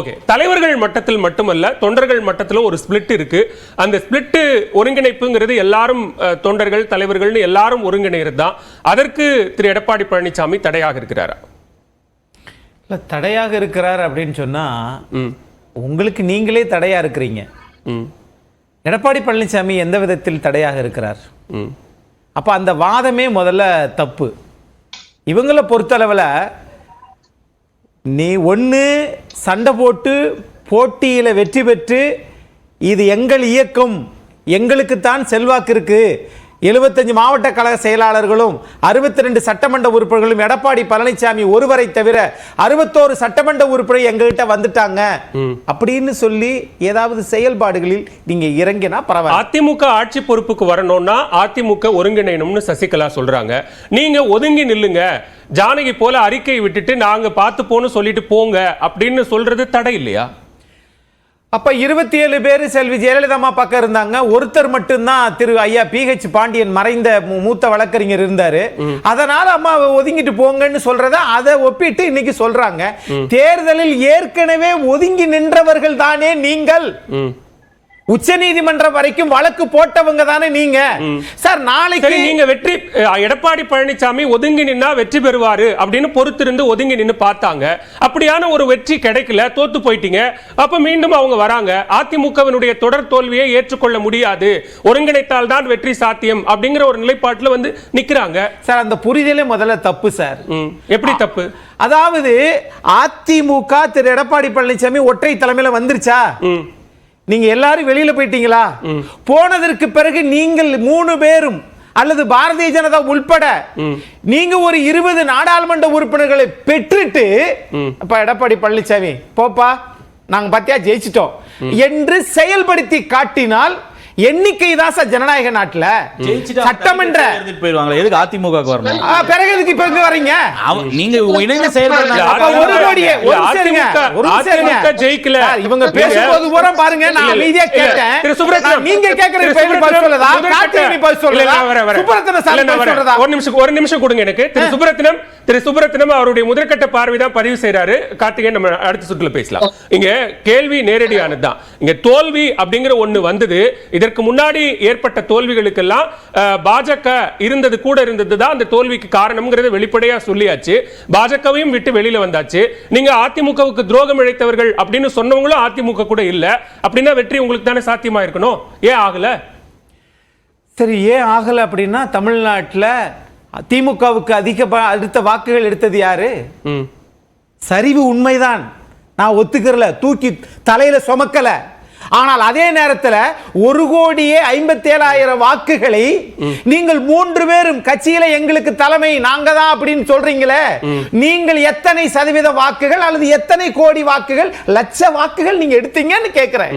Okay, தலைவர்கள் மட்டத்தில் மட்டுமல்ல, தொண்டர்கள் மட்டத்திலும் ஒரு ஸ்பிளிட் இருக்கு. அந்த ஸ்பிளிட் ஒருங்கிணைப்புங்கிறது எல்லாரும் தொண்டர்கள் தலைவர்கள்னு எல்லாரும் ஒருங்கிணைறது தான். அதற்கு திரு எடப்பாடி பழனிசாமி தடையாக இருக்கிறாரா? இல்ல, தடையாக இருக்கிறார் அப்படின்னு சொன்னா உங்களுக்கு நீங்களே தடையா இருக்கிறீங்க. எடப்பாடி பழனிசாமி எந்த விதத்தில் தடையாக இருக்கிறார்? அப்ப அந்த வாதமே முதல்ல தப்பு. இவங்களை பொறுத்தளவில் நீ ஒன்று சண்டை போட்டு போட்டியில் வெற்றி பெற்று இது எங்கள் இயக்கம், எங்களுக்குத்தான் செல்வாக்கு இருக்கு, 75 மாவட்ட கழக செயலாளர்களும் 62 சட்டமன்ற உறுப்பினர்களும் எடப்பாடி பழனிசாமி ஒருவரை தவிர 61 சட்டமன்ற உறுப்பினர் எங்ககிட்ட வந்துட்டாங்க அப்படின்னு சொல்லி ஏதாவது செயல்பாடுகளில் நீங்க இறங்கினா பரவாயில்ல. அதிமுக ஆட்சி பொறுப்புக்கு வரணும்னா அதிமுக ஒருங்கிணைணும்னு சசிகலா சொல்றாங்க. நீங்க ஒதுங்கி நில்லுங்க, ஜானகி போல அறிக்கை விட்டுட்டு நாங்க பார்த்து போன்னு சொல்லிட்டு போங்க அப்படின்னு சொல்றது தடை இல்லையா? அப்ப 27 பேர் செல்வி ஜெயலலிதா பக்கம் இருந்தாங்க. ஒருத்தர் மட்டும்தான் திரு ஐயா PH பாண்டியன் மறைந்த மூத்த வழக்கறிஞர் இருந்தாரு. அதனால அம்மா ஒதுங்கிட்டு போங்கன்னு சொல்றத அதை ஒப்பிட்டு இன்னைக்கு சொல்றாங்க. தேர்தலில் ஏற்கனவே ஒதுங்கி நின்றவர்கள் தானே நீங்கள். உச்ச நீதிமன்றம் வரைக்கும் வழக்கு போட்டவங்க தானே நீங்க. சார், நாளைக்கு நீங்க வெற்றி எடப்பாடி பழனிசாமி ஒதுங்கி நின்னா வெற்றி பெறுவாரு அப்படின்னு பொறுத்திருந்து ஒதுங்கி நின்னு பார்த்தாங்க. அப்படியான ஒரு வெற்றி கிடைக்கல, தோத்து போயிட்டீங்க. அப்ப மீண்டும் அவங்க வராங்க. அதிமுகவினுடைய தொடர் தோல்வியை ஏற்றுக்கொள்ள முடியாது, ஒருங்கிணைத்தால் தான் வெற்றி சாத்தியம் அப்படிங்கிற ஒரு நிலைப்பாட்டுல வந்து நிக்கிறாங்க. சார், அந்த புரிதலே முதல்ல தப்பு சார். எப்படி தப்பு? அதாவது அதிமுக திரு எடப்பாடி பழனிசாமி ஒற்றை தலைமையில வந்துருச்சா? நீங்க எல்லாரும் வெளியில போயிட்டீங்களா? போனதற்கு பிறகு நீங்கள் 3 பேரும் அல்லது பாரதிய ஜனதா உள்பட நீங்க ஒரு 20 நாடாளுமன்ற உறுப்பினர்களை பெற்றுட்டு அப்ப எடப்பாடி பழனிசாமி போப்பா நாங்க பத்தியா ஜெயிச்சிட்டோம் என்று செயல்படுத்தி காட்டினால் எண்ணிக்கை தான் சார் ஜனநாயக நாட்டுல. சட்டமன்ற போயிருவாங்க, எதுக்கு அதிமுக வரணும்? பிறகு எதுக்கு இப்ப இங்க வரீங்க? நீங்க இணைந்து செயல்படுங்க. ஜெயிக்கல இவங்க பேசும்போது பூரா பாருங்க, நான் அமைதியா கேட்டேன். நீங்க கேக்குற பதில் சொல்லதா? கார்த்திகேயன் பதில் சொல்லதா? சுப்ரத்னம் சார் பதில் சொல்றதா? ஒரு நிமிஷம் கொடுங்க எனக்கு. திரு சுப்ரத்னம் அவருடைய முதற்கட்ட பார்வை தான் பதிவு செய்யறாரு. கார்த்திகேயன் நம்ம அடுத்த சுற்றுல பேசலாம். இங்க கேள்வி நேரடியானதுதான். இங்க தோல்வி அப்படிங்கிற ஒண்ணு வந்தது. இதற்கு முன்னாடி ஏற்பட்ட தோல்விகளுக்கெல்லாம் பாஜக இருந்தது கூட இருந்ததுதான் அந்த தோல்விக்கு காரணம்ங்கிறத வெளிப்படையா சொல்லியாச்சு. பாஜகவையும் விட்டு வெளியில வந்தாச்சு. நீங்க அதிமுகவுக்கு துரோகம் இழைத்தவர்கள் அப்படின்னு சொன்னவங்களும் அதிமுக கூட இல்ல. அப்படின்னா வெற்றி உங்களுக்கு தானே சாத்தியமா இருக்கணும். ஏன் ஆகல? சரி, ஏன் ஆகல அப்படின்னா தமிழ்நாட்டில் திமுகவுக்கு அடுத்த வாக்குகள் எடுத்தது யாரு? சரிவு உண்மைதான், நான் ஒத்துக்கிறல, தூக்கி தலையில சுமக்கல. ஆனால் அதே நேரத்தில் 1,57,000 வாக்குகளை நீங்கள் 3 பேரும் கட்சியில எங்களுக்கு தலைமை நாங்க தான் அப்படின்னு சொல்றீங்களே, நீங்கள் எத்தனை சதவீத வாக்குகள் அல்லது எத்தனை கோடி வாக்குகள், லட்ச வாக்குகள் நீங்க எடுத்தீங்கன்னு கேட்கிறேன்.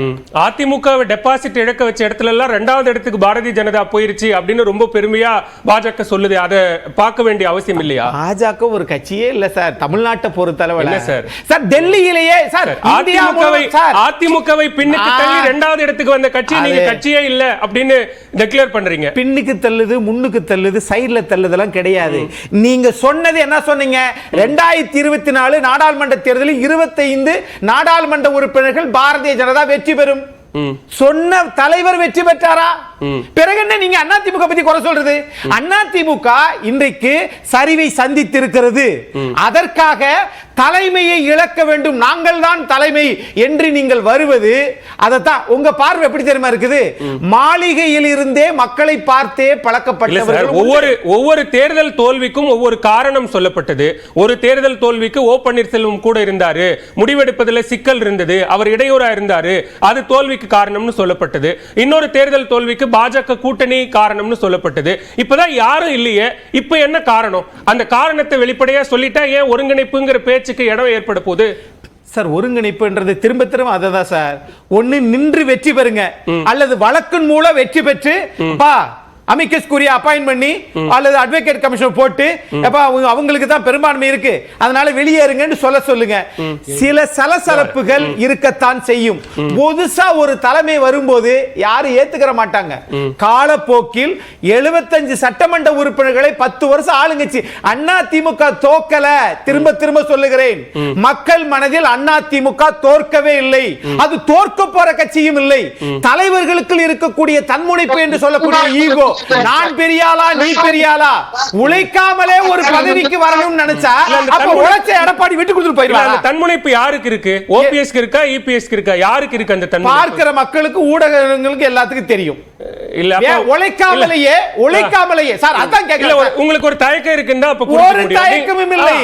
அதிமுக டெபாசிட் இழக்க வச்ச இடத்துல எல்லாம் 2வது இடத்துக்கு பாரதிய ஜனதா போயிருச்சு அப்படின்னு ரொம்ப பெருமையா பாஜக சொல்லுது. அதை பார்க்க வேண்டிய அவசியம் இல்லையா? பாஜக ஒரு கட்சியே இல்ல சார் தமிழ்நாட்டை பொறுத்தளவில். சார், டெல்லியிலேயே சார் அதிமுகவை பின்னுக்கு தள்ளி 2வது இடத்துக்கு வந்த கட்சி நீங்க கட்சியே இல்ல அப்படின்னு டிக்ளேர் பண்றீங்க. பின்னுக்கு தள்ளுது, முன்னுக்கு தள்ளுது, சைடுல தள்ளுதெல்லாம் கிடையாது. நீங்க சொன்னது என்ன சொன்னீங்க? 2024 நாடாளுமன்ற தேர்தலில் 25 நாடாளுமன்ற உறுப்பினர்கள் பாரதிய ஜனதா வெற்றி பெறும் சொன்ன தலைவர் வெற்றி பெற்றாரா? பிறகு என்ன நீங்க அதிமுக பத்தி குறை சொல்றது? அதிமுக இன்றைக்கு சரிவை சந்தித்திருக்கிறது. அதற்காக தலைமையை இழக்க வேண்டும், நாங்கள் தான் தலைமை என்று நீங்கள் வருவது, அதத்தான் உங்க பார்வை எப்படி தெரியுமா இருக்குது? மாளிகையில் இருந்தே மக்களை பார்த்தே பழக்கப்பட்டவர்கள். ஒவ்வொரு தேர்தல் தோல்விக்கும் ஒவ்வொரு காரணம் சொல்லப்பட்டது. ஒரு தேர்தல் தோல்விக்கு ஓ பன்னீர்செல்வம் கூட இருந்தாரு, முடிவெடுப்பதில் சிக்கல் இருந்தது, அவர் இடையூறா இருந்தாரு, அது தோல்விக்கு காரணம்னு சொல்லப்பட்டது. இன்னொரு தேர்தல் தோல்விக்கு பாஜக கூட்டணி காரணம்னு சொல்லப்பட்டது. இப்பதான் யாரும் இல்லையே, இப்ப என்ன காரணம்? அந்த காரணத்தை வெளிப்படையா சொல்லிட்டா ஏன் ஒருங்கிணைப்புங்கிற பேச்சுக்கு இடம் ஏற்பட போகுது? சார், ஒருங்கிணைப்புன்றது திரும்ப திரும்ப அததான் சார். ஒன்னு நின்று வெற்றி பெறுங்க அல்லது வழக்கின் மூலம் வெற்றி பெற்று பா அமிக்கஸ் குரியா அப்பாயிண்ட் பண்ணி அல்லது அட்வொகேட் கமிஷன் போட்டு அவங்களுக்கு தான் பெரும்பான்மை இருக்கு அதனால வெளியேறுங்கன்னு சொல்லுங்க. சில சலசலப்புகள் இருக்கத்தான் செய்யும். புதுசா ஒரு தலைமை வரும்போது யாரும் ஏத்துக்கிற மாட்டாங்க. காலப்போக்கில் 75 சட்டமன்ற உறுப்பினர்களை 10 வருஷம் ஆளுங்கட்சி அண்ணா திமுக தோக்கல. திரும்ப திரும்ப சொல்லுகிறேன், மக்கள் மனதில் அண்ணா திமுக தோற்கவே இல்லை. அது தோற்க போற கட்சியும் இல்லை. தலைவர்களுக்கு இருக்கக்கூடிய தன்முனைப்பு என்று சொல்லக்கூடிய ஈகோ, நான் பெரியாளா நீ பெரியாளா, உழைக்காமலே ஒரு பதவிக்கு வரணும்னு நினைச்சா அப்ப உழைச்ச எடப்பாடி விட்டு கொடுத்துட்டு போயிடுவாங்க. தன்முனைப்பு யாருக்கு இருக்கு? ஓபிஎஸ் இருக்கா, இபிஎஸ் இருக்கா? யாருக்கு இருக்கு அந்த தன்முனைப்பு? பார்க்கிற மக்களுக்கு, ஊடகங்களுக்கு எல்லாத்துக்கும் தெரியும். இல்ல உழைக்காமலேயே சார் அதான் கேட்கல. உங்களுக்கு ஒரு தயக்கம் இருக்குன்னா அப்ப ஒரு தயக்கமும் இல்லை.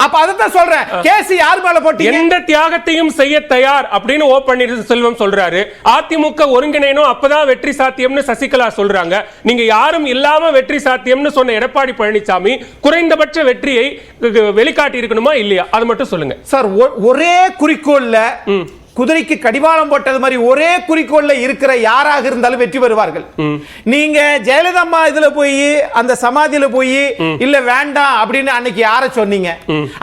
அப்ப அதான் சொல்றேன், கேஸ் யார் மேல போட்டீங்க? எந்த தியாகத்தையும் செய்ய தயார் அப்படின்னு ஓ பன்னீர்செல்வம் சொல்றாரு. அதிமுக ஒருங்கிணைனும் அப்பதான் வெற்றி சாத்தியம்னு சசிகலா சொல்றாங்க. நீங்க யாரும் இல்லாம வெற்றி சாத்தியம்னு சொன்ன எடப்பாடி பழனிசாமி குறைந்தபட்ச வெற்றியை வெளிக்காட்டி இருக்கணுமா இல்லையா? அது மட்டும் சொல்லுங்க சார். ஒரே குறிக்கோள்ல குதிரைக்கு கடிவாளம் போட்டது மாதிரி ஒரே குறிக்கோள்ல இருக்கிற யாராக இருந்தாலும் வெற்றி பெறுவார்கள். நீங்க ஜெயலலிதா அம்மா இதுல போய் அந்த சமாதியில போய் இல்ல வேண்டாம் அப்படின்னு அன்னைக்கு யார சொன்னீங்க?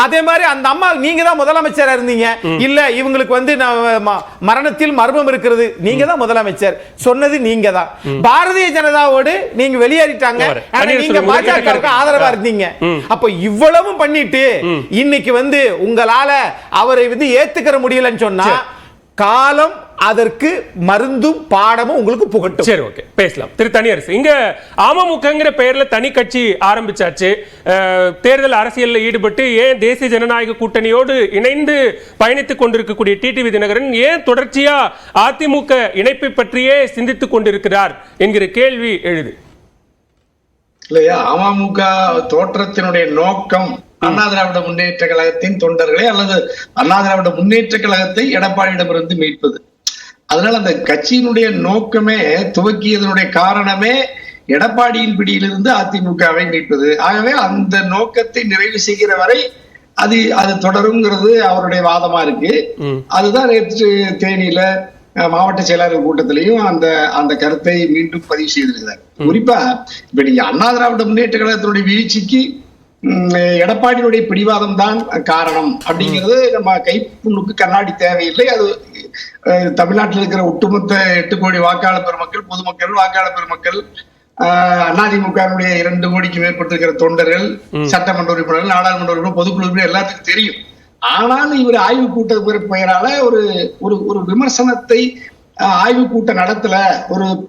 அதே மாதிரி அந்த அம்மா நீங்க தான் முதலமைச்சரா இருந்தீங்க. இல்ல இவங்களுக்கு வந்து மரணத்தில் மர்மம் இருக்கிறது, நீங்க தான் முதலமைச்சர் சொன்னது நீங்க தான். பாரதிய ஜனதாவோடு நீங்க வெளியேறிட்டாங்க, நீங்க பாஜகவுக்கு ஆதரவா இருந்தீங்க. அப்ப இவ்வளவு பண்ணிட்டு இன்னைக்கு வந்து உங்களால அவரை வந்து ஏத்துக்கிற முடியலன்னு சொன்னா காலம் அதற்கு மருந்தும் பாடமும் உங்களுக்கு புகட்டும். சரி, ஓகே, பேசலாம். திரு தனியரசு, இங்க அமமுகங்கிற பெயர்ல தனி கட்சி ஆரம்பிச்சாச்சு. தேர்தல் அரசியல்ல ஈடுபட்டு ஏன் தேசிய ஜனநாயக கூட்டணியோடு இணைந்து பயணித்துக் கொண்டிருக்கக்கூடிய டிடிவி தினகரன் ஏன் தொடர்ச்சியா அதிமுக இணைப்பை பற்றியே சிந்தித்துக் கொண்டிருக்கிறார் என்கிற கேள்வி எழுது. இல்லையா, அமமுக தோற்றத்தினுடைய நோக்கம் அண்ணா திராவிட முன்னேற்ற கழகத்தின் தொண்டர்களை அல்லது அண்ணா திராவிட முன்னேற்ற கழகத்தை எடப்பாடியிடமிருந்து மீட்பது. அதனால அந்த கட்சியினுடைய நோக்கமே, துவக்கியதனுடைய காரணமே எடப்பாடியின் பிடியிலிருந்து அதிமுகவை மீட்பது. ஆகவே அந்த நோக்கத்தை நிறைவு செய்கிற வரை அது தொடருங்கிறது அவருடைய வாதமா இருக்கு. அதுதான் நேற்று தேனியில மாவட்ட செயலாளர் கூட்டத்திலையும் அந்த கருத்தை மீண்டும் பதிவு செய்திருக்கிறார். குறிப்பா இப்ப நீங்க அண்ணா திராவிட முன்னேற்ற கழகத்தினுடைய வீழ்ச்சிக்கு எடப்பாடியுடைய பிடிவாதம் தான் காரணம் அப்படிங்கிறது நம்ம கைப்புண்ணுக்கு கண்ணாடி தேவையில்லை. அது தமிழ்நாட்டில் இருக்கிற ஒட்டுமொத்த 8 கோடி வாக்காளர் பெருமக்கள், பொதுமக்கள், வாக்காளர் பெருமக்கள், அதிமுகவுடைய 2 கோடிக்கு மேற்பட்டிருக்கிற தொண்டர்கள், சட்டமன்ற உறுப்பினர்கள், நாடாளுமன்ற உறுப்பினர், பொதுக்குழு உறுப்பினர் எல்லாத்துக்கும் தெரியும். ஆனாலும் இவர் ஆய்வு கூட்ட பெயரால ஒரு விமர்சனத்தை ஆய்வு கூட்டம் நடத்தல,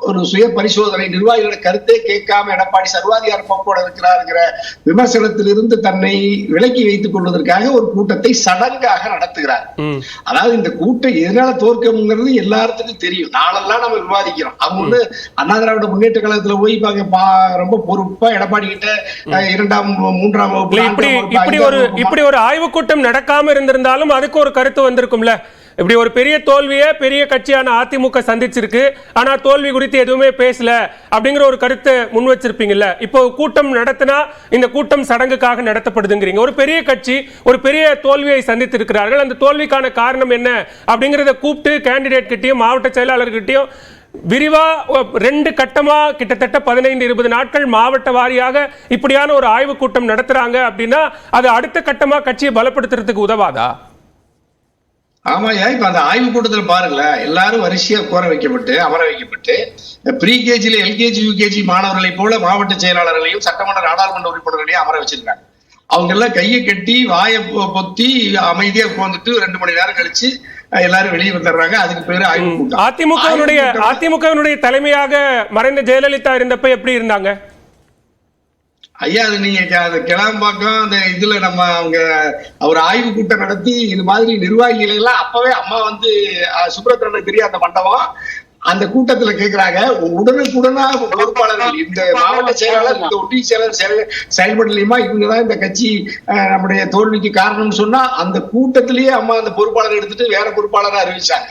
ஒரு சுய பரிசோதனை, நிர்வாகிகளோட கருத்தை கேட்காம எடப்பாடி சர்வாதிகார போக்கோட இருக்கிறாருங்கிற விமர்சனத்திலிருந்து தன்னை விலக்கி வைத்துக் கொள்வதற்காக ஒரு கூட்டத்தை சடங்காக நடத்துகிறார். அதாவது இந்த கூட்டம் எதனால தோற்கம்ங்கிறது எல்லாத்துக்கும் தெரியும். நாளெல்லாம் நம்ம விவாதிக்கிறோம். அவங்க வந்து அண்ணா திராவிட முன்னேற்ற கழகத்துல போய் ரொம்ப பொறுப்பா எடப்பாடி கிட்ட 2ஆம் 3ஆம் வகுப்பு இப்படி ஒரு ஆய்வு கூட்டம் நடக்காம இருந்திருந்தாலும் அதுக்கு ஒரு கருத்து வந்திருக்கும்ல. இப்படி ஒரு பெரிய தோல்வியை பெரிய கட்சியான அதிமுக சந்திச்சிருக்கு, ஆனா தோல்வி குறித்து எதுவுமே பேசல அப்படிங்கிற ஒரு கருத்தை முன் வச்சிருப்பீங்கல்ல. இப்போ கூட்டம் நடத்தினா இந்த கூட்டம் சடங்குக்காக நடத்தப்படுதுங்கிறீங்க. ஒரு பெரிய கட்சி ஒரு பெரிய தோல்வியை சந்தித்து இருக்கிறார்கள். அந்த தோல்விக்கான காரணம் என்ன அப்படிங்கறத கூப்பிட்டு கேண்டிடேட் கிட்டையும் மாவட்ட செயலாளர்கிட்டையும் விரிவா 2 கட்டமா கிட்டத்தட்ட 15-20 நாட்கள் மாவட்ட வாரியாக இப்படியான ஒரு ஆய்வு கூட்டம் நடத்துறாங்க அப்படின்னா அது அடுத்த கட்டமா கட்சியை பலப்படுத்துறதுக்கு உதவாதா? ஆமாயா, இப்ப அந்த ஆய்வு கூட்டத்தில் பாருங்களேன், எல்லாரும் வரிசையா அமர வைக்கப்பட்டு ப்ரீ கேஜில எல்கேஜி யூகேஜி மாணவர்களை போல மாவட்ட செயலாளர்களையும் சட்டமன்ற நாடாளுமன்ற உறுப்பினர்களையும் அமர வச்சிருக்காங்க. அவங்க எல்லாம் கையை கட்டி வாயை பொத்தி அமைதியா உட்கார்ந்துட்டு 2 மணி நேரம் கழிச்சு எல்லாரும் வெளியே வந்துடுறாங்க. அதுக்கு பேரு ஆய்வு கூட்டம். அதிமுகவினுடைய தலைமையாக மறைந்த ஜெயலலிதா இருந்தப்ப எப்படி இருந்தாங்க ஐயா? அது நீங்க கிளம்பாக்கம் அந்த இதுல அவர் ஆய்வு கூட்டம் நடத்தி இது மாதிரி நிர்வாகிகளை எல்லாம் அப்பவே அம்மா வந்து சுப்ரத்தனுக்கு தெரியும் அந்த மண்டபம். அந்த கூட்டத்துல கேக்குறாங்க, உடனுக்குடனா பொறுப்பாளர்கள் இந்த மாவட்ட செயலாளர், இந்த ஒன்றிய செயலாளர் செயல்படலையுமா, இவங்கதான் இந்த கட்சி நம்முடைய தோல்விக்கு காரணம்னு சொன்னா அந்த கூட்டத்திலேயே அம்மா அந்த பொறுப்பாளர் எடுத்துட்டு வேற பொறுப்பாளரை அறிவிச்சாங்க.